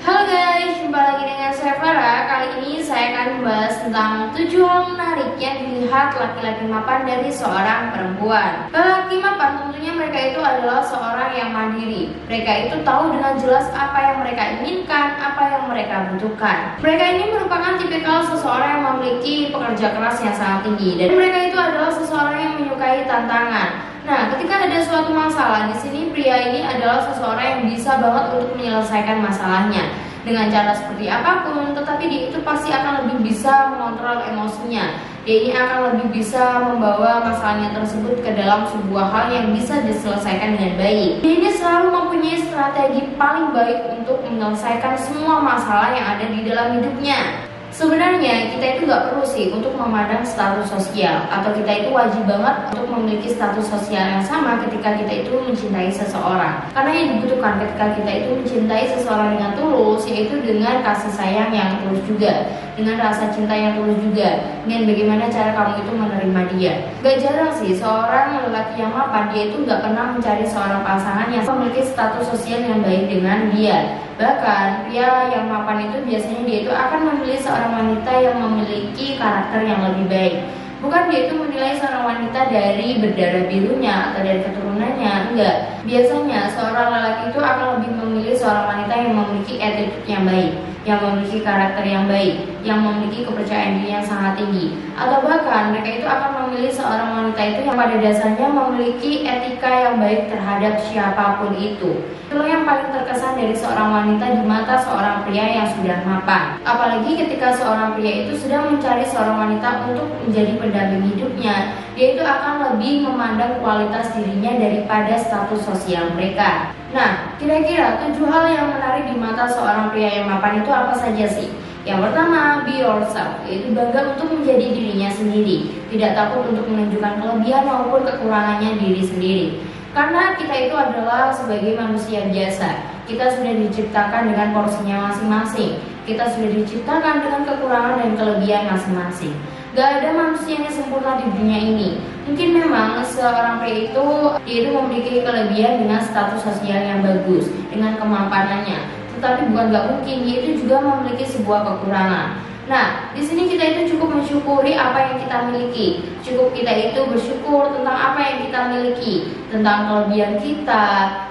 Halo guys, jumpa lagi dengan saya Farah. Kali ini saya akan membahas tentang 7 hal menarik yang dilihat laki-laki mapan dari seorang perempuan. Laki mapan tentunya mereka itu adalah seorang yang mandiri. Mereka itu tahu dengan jelas apa yang mereka inginkan, apa yang mereka butuhkan. Mereka ini merupakan tipikal seseorang yang memiliki pekerja keras yang sangat tinggi, dan mereka itu adalah seseorang yang menyukai tantangan. Nah, ketika ada suatu masalah di sini, pria ini adalah seseorang yang bisa banget untuk menyelesaikan masalahnya dengan cara seperti apapun, tetapi dia itu pasti akan lebih bisa mengontrol emosinya. Dia ini akan lebih bisa membawa masalahnya tersebut ke dalam sebuah hal yang bisa diselesaikan dengan baik. Dia ini selalu mempunyai strategi paling baik untuk menyelesaikan semua masalah yang ada di dalam hidupnya. Sebenarnya kita itu nggak perlu sih untuk memandang status sosial, atau kita itu wajib banget untuk memiliki status sosial yang sama ketika kita itu mencintai seseorang. Karena yang dibutuhkan ketika kita itu mencintai seseorang dengan tulus, yaitu dengan kasih sayang yang tulus juga, dengan rasa cinta yang tulus juga, dengan bagaimana cara kamu itu menerima dia. Gak jarang sih seorang lelaki yang mapan, dia itu nggak pernah mencari seorang pasangan yang memiliki status sosial yang baik dengan dia. Bahkan pria yang mapan itu biasanya dia itu akan memilih seorang wanita yang memiliki karakter yang lebih baik. Bukan dia itu menilai seorang wanita dari berdarah birunya atau dari keturunannya, enggak. Biasanya seorang lelaki itu akan lebih memilih seorang wanita yang memiliki attitude yang baik, yang memiliki karakter yang baik, yang memiliki kepercayaan diri yang sangat tinggi. Atau bahkan mereka itu akan memilih seorang wanita itu yang pada dasarnya memiliki etika yang baik terhadap siapapun itu. Itulah yang paling terkesan dari seorang wanita di mata seorang pria yang sudah mapan. Apalagi ketika seorang pria itu sedang mencari seorang wanita untuk menjadi pendamping hidupnya, dia itu akan lebih memandang kualitas dirinya daripada status sosial mereka. Nah, kira-kira 7 hal yang menarik di mata seorang pria yang mapan itu apa saja sih? Yang pertama, be yourself, yaitu bangga untuk menjadi dirinya sendiri, tidak takut untuk menunjukkan kelebihan maupun kekurangannya diri sendiri. Karena kita itu adalah sebagai manusia biasa, kita sudah diciptakan dengan porsinya masing-masing, kita sudah diciptakan dengan kekurangan dan kelebihan masing-masing. Gak ada manusia yang sempurna di dunia ini. Mungkin memang seorang pria itu memiliki kelebihan dengan status sosial yang bagus, dengan kemampanannya. Tetapi bukan gak mungkin, dia itu juga memiliki sebuah kekurangan. Nah, di sini kita itu cukup mensyukuri apa yang kita miliki. Cukup kita itu bersyukur tentang apa yang kita miliki, tentang kelebihan kita,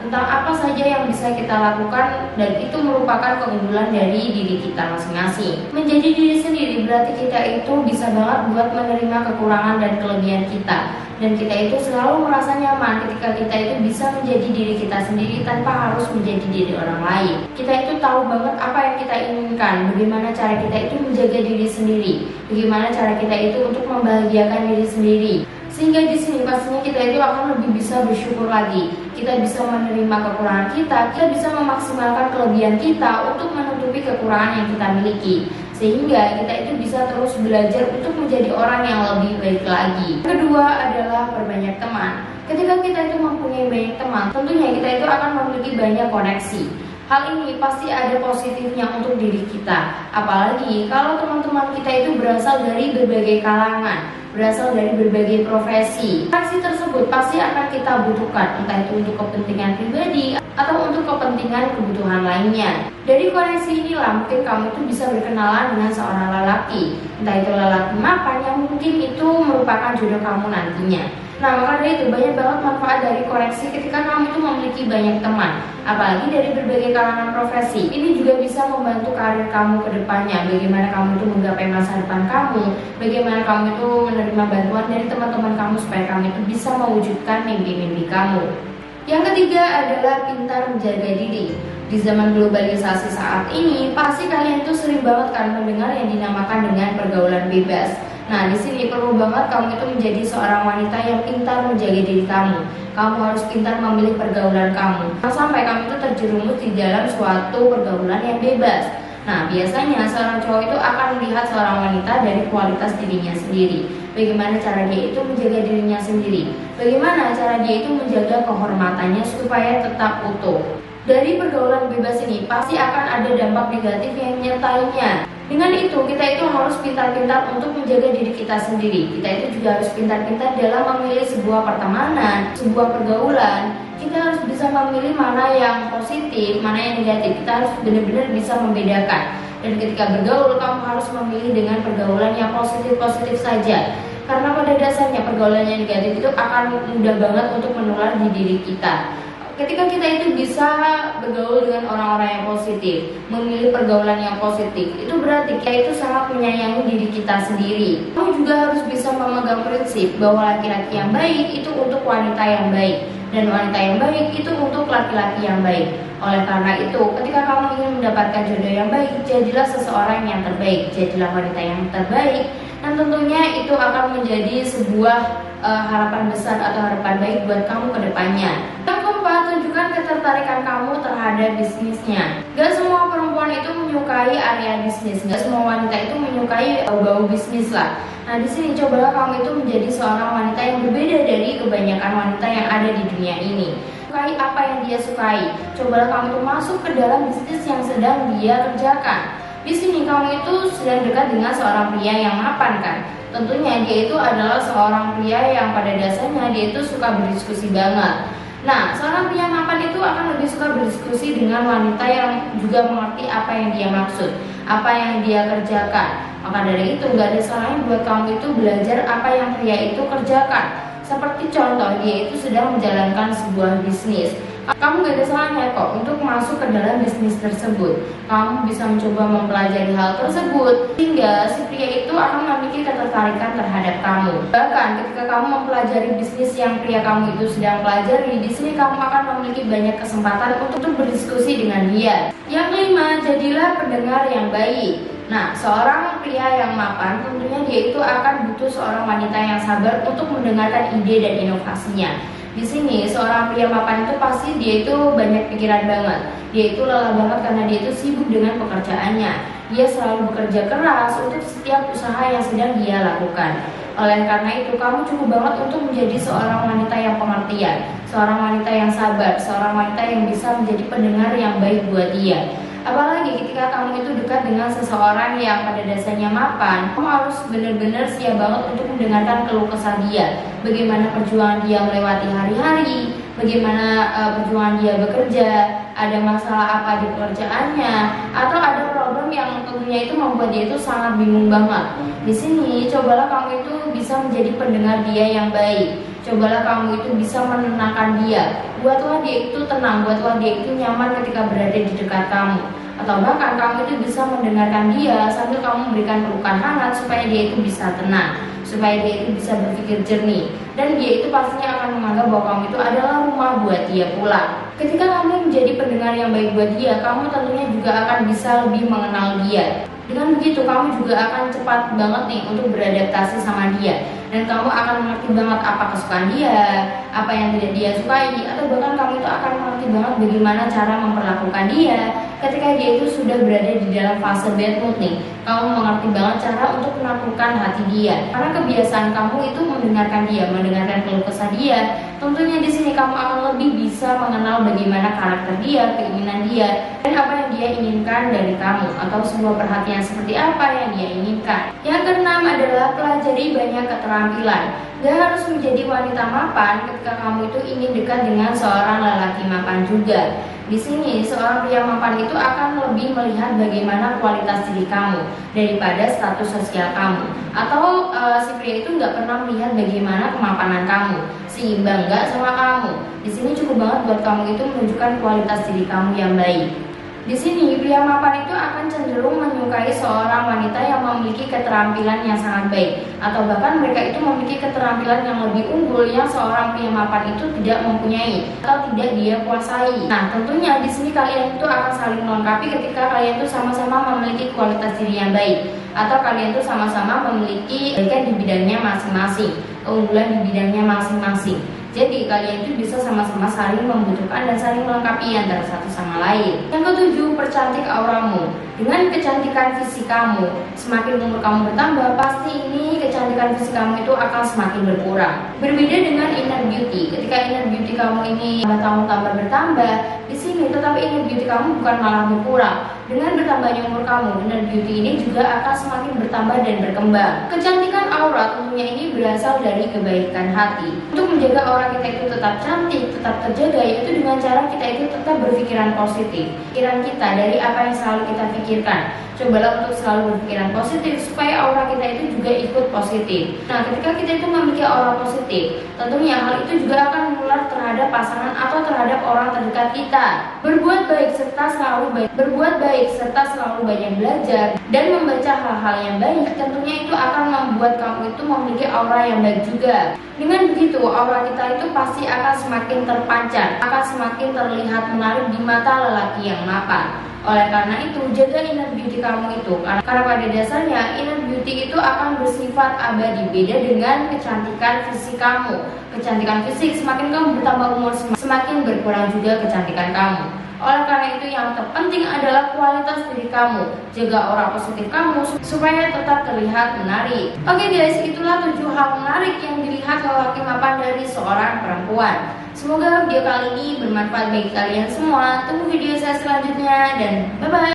tentang apa saja yang bisa kita lakukan, dan itu merupakan keunggulan dari diri kita masing-masing. Menjadi diri sendiri berarti kita itu bisa banget buat menerima kekurangan dan kelebihan kita. Dan kita itu selalu merasa nyaman ketika kita itu bisa menjadi diri kita sendiri tanpa harus menjadi diri orang lain. Kita itu tahu banget apa yang kita inginkan, bagaimana cara kita itu menjaga diri sendiri, bagaimana cara kita itu untuk membahagiakan diri sendiri. Sehingga di sini pastinya kita itu akan lebih bisa bersyukur lagi. Kita bisa menerima kekurangan kita bisa memaksimalkan kelebihan kita untuk menutupi kekurangan yang kita miliki. Sehingga kita itu bisa terus belajar untuk menjadi orang yang lebih baik lagi. Kedua adalah perbanyak teman. Ketika kita itu mempunyai banyak teman, tentunya kita itu akan memiliki banyak koneksi. Hal ini pasti ada positifnya untuk diri kita. Apalagi kalau teman-teman kita itu berasal dari berbagai kalangan, berasal dari berbagai profesi. Koneksi tersebut pasti akan kita butuhkan, entah itu untuk kepentingan pribadi atau untuk kepentingan kebutuhan lainnya. Dari koneksi inilah mungkin kamu itu bisa berkenalan dengan seorang lelaki, entah itu lelaki mapan yang mungkin itu merupakan jodoh kamu nantinya. Nah, maka dari itu banyak banget manfaat dari koneksi ketika kamu itu memiliki banyak teman, apalagi dari berbagai kalangan profesi. Ini juga bisa membantu karir kamu ke depannya, bagaimana kamu itu menggapai masa depan kamu, bagaimana kamu itu menerima bantuan dari teman-teman kamu supaya kamu itu bisa mewujudkan mimpi-mimpi kamu. Yang ketiga adalah pintar menjaga diri. Di zaman globalisasi saat ini, pasti kalian itu sering banget kan mendengar yang dinamakan dengan pergaulan bebas. Nah, di sini perlu banget kamu itu menjadi seorang wanita yang pintar menjaga diri kamu. Kamu harus pintar memilih pergaulan kamu. Jangan sampai kamu itu terjerumus di dalam suatu pergaulan yang bebas. Nah, biasanya seorang cowok itu akan melihat seorang wanita dari kualitas dirinya sendiri. Bagaimana cara dia itu menjaga dirinya sendiri. Bagaimana cara dia itu menjaga kehormatannya supaya tetap utuh. Dari pergaulan bebas ini pasti akan ada dampak negatif yang menyertainya. Dengan itu, kita itu harus pintar-pintar untuk menjaga diri kita sendiri. Kita itu juga harus pintar-pintar dalam memilih sebuah pertemanan, sebuah pergaulan. Kita harus bisa memilih mana yang positif, mana yang negatif. Kita harus benar-benar bisa membedakan. Dan ketika bergaul, kamu harus memilih dengan pergaulan yang positif-positif saja. Karena pada dasarnya pergaulan yang negatif itu akan mudah banget untuk menular di diri kita. Ketika kita itu bisa bergaul dengan orang-orang yang positif, memilih pergaulan yang positif, itu berarti kita itu sangat menyayangi diri kita sendiri. Kamu juga harus bisa memegang prinsip bahwa laki-laki yang baik itu untuk wanita yang baik, dan wanita yang baik itu untuk laki-laki yang baik. Oleh karena itu, ketika kamu ingin mendapatkan jodoh yang baik, jadilah seseorang yang terbaik, jadilah wanita yang terbaik, dan tentunya itu akan menjadi sebuah harapan besar atau harapan baik buat kamu ke depannya. Yang keempat, tunjukkan ketertarikan kamu terhadap bisnisnya. Gak semua perempuan itu menyukai area bisnis, gak semua wanita itu menyukai bau-bau bisnis lah. Nah, di sini cobalah kamu itu menjadi seorang wanita yang berbeda dari kebanyakan wanita yang ada di dunia ini. Sukai apa yang dia sukai. Cobalah kamu itu masuk ke dalam bisnis yang sedang dia kerjakan. Di sini kamu itu sedang dekat dengan seorang pria yang mapan kan? Tentunya dia itu adalah seorang pria yang pada dasarnya dia itu suka berdiskusi banget. Nah, seorang pria mapan itu akan lebih suka berdiskusi dengan wanita yang juga mengerti apa yang dia maksud, apa yang dia kerjakan. Maka dari itu gak ada salahnya buat kamu itu belajar apa yang pria itu kerjakan. Seperti contoh, dia itu sedang menjalankan sebuah bisnis. Kamu gak ada salahnya kok untuk masuk ke dalam bisnis tersebut. Kamu bisa mencoba mempelajari hal tersebut sehingga si pria itu akan memiliki ketertarikan terhadap kamu. Bahkan ketika kamu mempelajari bisnis yang pria kamu itu sedang pelajari, di sini kamu akan memiliki banyak kesempatan untuk berdiskusi dengan dia. Yang kelima, jadilah pendengar yang baik. Nah, seorang pria yang mapan tentunya dia itu akan butuh seorang wanita yang sabar untuk mendengarkan ide dan inovasinya. Di sini seorang pria mapan itu pasti dia itu banyak pikiran banget. Dia itu lelah banget karena dia itu sibuk dengan pekerjaannya. Dia selalu bekerja keras untuk setiap usaha yang sedang dia lakukan. Oleh karena itu, kamu cukup banget untuk menjadi seorang wanita yang pengertian, seorang wanita yang sabar, seorang wanita yang bisa menjadi pendengar yang baik buat dia. Apalagi ketika kamu itu dekat dengan seseorang yang pada dasarnya mapan, kamu harus benar-benar siap banget untuk mendengarkan keluh kesah dia. Bagaimana perjuangan dia melewati hari-hari, bagaimana perjuangan dia bekerja, ada masalah apa di pekerjaannya, atau ada problem yang tentunya itu membuat dia itu sangat bingung banget. Di sini, cobalah kamu itu bisa menjadi pendengar dia yang baik. Cobalah kamu itu bisa menenangkan dia. Buatlah dia itu tenang, buatlah dia itu nyaman ketika berada di dekat kamu. Atau bahkan kamu itu bisa mendengarkan dia sambil kamu memberikan pelukan hangat supaya dia itu bisa tenang, supaya dia itu bisa berpikir jernih. Dan dia itu pastinya akan menganggap bahwa kamu itu adalah rumah buat dia pulang. Ketika kamu menjadi pendengar yang baik buat dia, kamu tentunya juga akan bisa lebih mengenal dia. Dengan begitu, kamu juga akan cepat banget nih untuk beradaptasi sama dia. Dan kamu akan mengerti banget apa kesukaan dia, apa yang tidak dia sukai, atau bahkan kamu itu akan mengerti banget bagaimana cara memperlakukan dia ketika dia itu sudah berada di dalam fase bad mood nih. Kamu mengerti banget cara untuk menaklukkan hati dia. Karena kebiasaan kamu itu mendengarkan dia, mendengarkan keluh kesah dia. Tentunya di sini kamu akan lebih bisa mengenal bagaimana karakter dia, keinginan dia, dan apa yang dia inginkan dari kamu, atau sebuah perhatian seperti apa yang dia inginkan. Yang keenam adalah pelajari banyak keterampilan. Gak harus menjadi wanita mapan ketika kamu itu ingin dekat dengan seorang lelaki mapan juga. Di sini seorang pria mapan itu akan lebih melihat bagaimana kualitas diri kamu daripada status sosial kamu. Atau si pria itu nggak pernah melihat bagaimana kemapanan kamu, seimbang nggak sama kamu. Di sini cukup banget buat kamu itu menunjukkan kualitas diri kamu yang baik. Di sini pria mapan itu akan cenderung menyukai seorang wanita yang memiliki keterampilan yang sangat baik, atau bahkan mereka itu memiliki keterampilan yang lebih unggul yang seorang pria mapan itu tidak mempunyai atau tidak dia kuasai. Nah, tentunya di sini kalian itu akan saling melengkapi ketika kalian itu sama-sama memiliki kualitas diri yang baik, atau kalian itu sama-sama memiliki kebaikan di bidangnya masing-masing, keunggulan di bidangnya masing-masing. Jadi kalian itu bisa sama-sama saling membutuhkan dan saling melengkapi antara satu sama lain. Yang ketujuh, percantik auramu. Dengan kecantikan fisik kamu, semakin umur kamu bertambah, pasti ini kecantikan fisik kamu itu akan semakin berkurang. Berbeda dengan inner beauty. Ketika inner beauty kamu ini tambah bertambah, di sini tetapi inner beauty kamu bukan malah berkurang. Dengan bertambahnya umur kamu, inner beauty ini juga akan semakin bertambah dan berkembang. Kecantikan aura tentunya ini berasal dari kebaikan hati. Untuk menjaga aura kita itu tetap cantik, tetap terjaga, yaitu dengan cara kita itu tetap berpikiran positif. Pikiran kita dari apa yang selalu kita pikirkan. Cobalah untuk selalu berpikiran positif supaya aura kita itu juga ikut positif. Nah, ketika kita itu memiliki aura positif, tentunya hal itu juga akan menular terhadap pasangan atau terhadap orang terdekat kita. Berbuat baik serta selalu banyak belajar dan membaca hal-hal yang baik, tentunya itu akan membuat kamu itu memiliki aura yang baik juga. Dengan begitu, aura kita itu pasti akan semakin terpancar, akan semakin terlihat menarik di mata lelaki yang mapan. Oleh karena itu, jaga inner beauty kamu itu, karena pada dasarnya inner beauty itu akan bersifat abadi. Beda dengan kecantikan fisik kamu. Kecantikan fisik, semakin kamu bertambah umur, semakin berkurang juga kecantikan kamu. Oleh karena itu, yang terpenting adalah kualitas diri kamu. Jaga aura positif kamu supaya tetap terlihat menarik. Oke guys, itulah 7 hal menarik yang dilihat lelaki mapan dari seorang perempuan. Semoga video kali ini bermanfaat bagi kalian semua. Tunggu video saya selanjutnya dan bye-bye.